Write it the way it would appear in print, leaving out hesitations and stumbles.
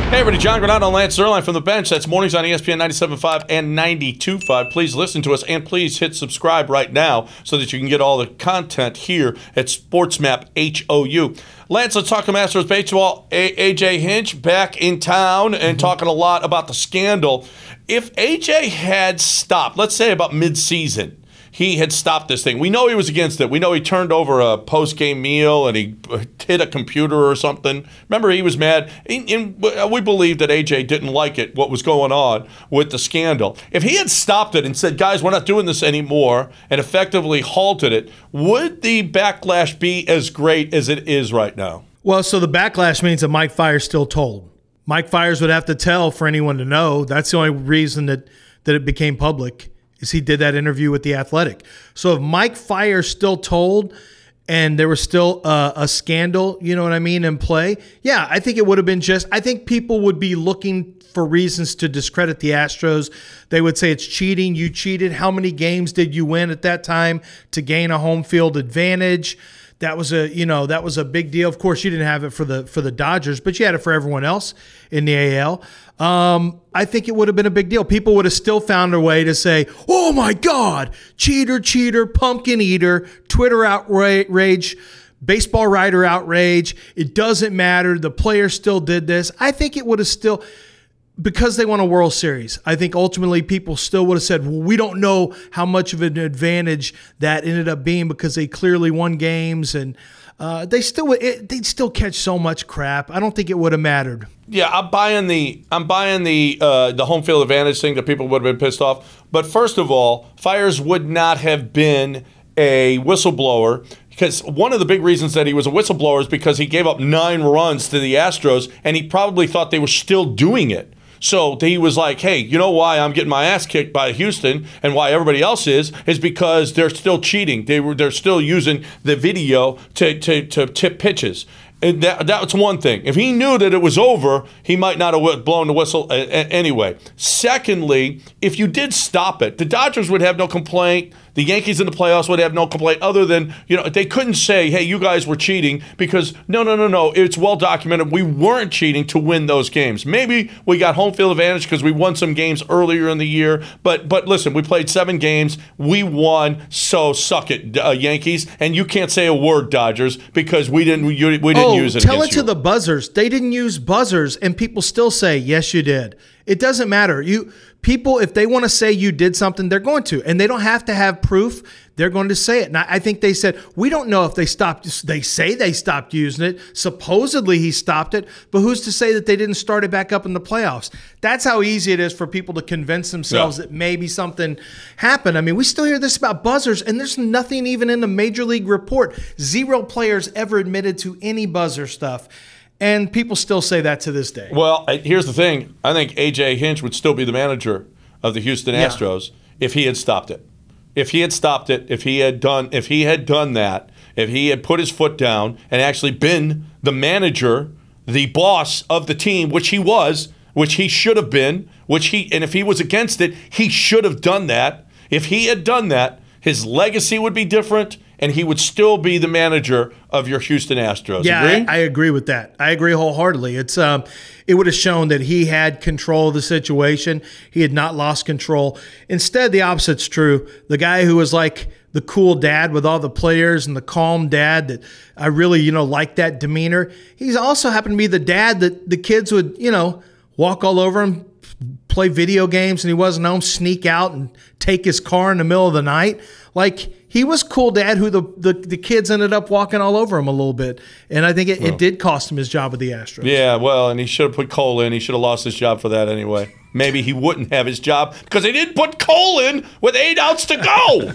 Hey everybody, John Granato and Lance Zierlein from the bench. That's mornings on ESPN 97.5 and 92.5. Please listen to us and please hit subscribe right now so that you can get all the content here at SportsMap HOU. Lance, let's talk Astros baseball. AJ Hinch back in town and talking a lot about the scandal. If AJ had stopped, let's say about mid-season, he had stopped this thing. We know he was against it. We know he turned over a post-game meal and he hit a computer or something. Remember, he was mad. We believe that AJ didn't like it, what was going on with the scandal. If he had stopped it and said, guys, we're not doing this anymore, and effectively halted it, would the backlash be as great as it is right now? Well, so the backlash means that Mike Fiers still told. Mike Fiers would have to tell for anyone to know. That's the only reason that it became public. Is he did that interview with The Athletic. So if Mike Fiers still told and there was still a scandal, you know what I mean, in play, yeah, I think it would have been I think people would be looking for reasons to discredit the Astros. They would say it's cheating. You cheated. How many games did you win at that time to gain a home field advantage? That was a big deal. Of course, you didn't have it for the Dodgers, but you had it for everyone else in the AL. I think it would have been a big deal. People would have still found a way to say, "Oh my God, cheater, cheater, pumpkin eater, Twitter outrage, baseball writer outrage. It doesn't matter. The player still did this." I think it would have still. Because they won a World Series, I think ultimately people still would have said, well, we don't know how much of an advantage that ended up being because they clearly won games, and they'd still catch so much crap. I don't think it would have mattered. Yeah, I'm buying the home field advantage thing that people would have been pissed off. But first of all, Fiers would not have been a whistleblower. Because one of the big reasons that he was a whistleblower is because he gave up 9 runs to the Astros, and he probably thought they were still doing it. So he was like, hey, you know why I'm getting my ass kicked by Houston and why everybody else is because they're still cheating. They're still using the video to tip pitches. And that's one thing. If he knew that it was over, he might not have blown the whistle anyway. Secondly, if you did stop it, the Dodgers would have no complaint. The Yankees in the playoffs would have no complaint other than, they couldn't say, hey, you guys were cheating because no. It's well documented. We weren't cheating to win those games. Maybe we got home field advantage because we won some games earlier in the year. But listen, we played 7 games. We won. So suck it, Yankees. And you can't say a word, Dodgers, because we didn't use it. Tell it to the buzzers. They didn't use buzzers, and people still say, yes, you did. It doesn't matter. People, if they want to say you did something, they're going to. And they don't have to have proof. They're going to say it. And I think they said, we don't know if they stopped. They say they stopped using it. Supposedly he stopped it. But who's to say that they didn't start it back up in the playoffs? That's how easy it is for people to convince themselves that maybe something happened. I mean, we still hear this about buzzers, and there's nothing even in the Major League report. 0 players ever admitted to any buzzer stuff. And people still say that to this day. Well, here's the thing. I think AJ Hinch would still be the manager of the Houston Astros if he had stopped it. If he had stopped it, if he had done that, if he had put his foot down and actually been the manager, the boss of the team, which he was, which he should have been, and if he was against it, he should have done that. If he had done that, his legacy would be different, and he would still be the manager of your Houston Astros. Yeah, agree? I agree with that. I agree wholeheartedly. It would have shown that he had control of the situation. He had not lost control. Instead, the opposite's true. The guy who was like the cool dad with all the players and the calm dad that I really, like that demeanor. He's also happened to be the dad that the kids would, walk all over him, play video games, and he wasn't home, sneak out and take his car in the middle of the night. Like, he was cool dad who the kids ended up walking all over him a little bit. And I think it did cost him his job with the Astros. Yeah, well, and he should have put Cole in. He should have lost his job for that anyway. Maybe he wouldn't have his job because they didn't put Cole in with 8 outs to go.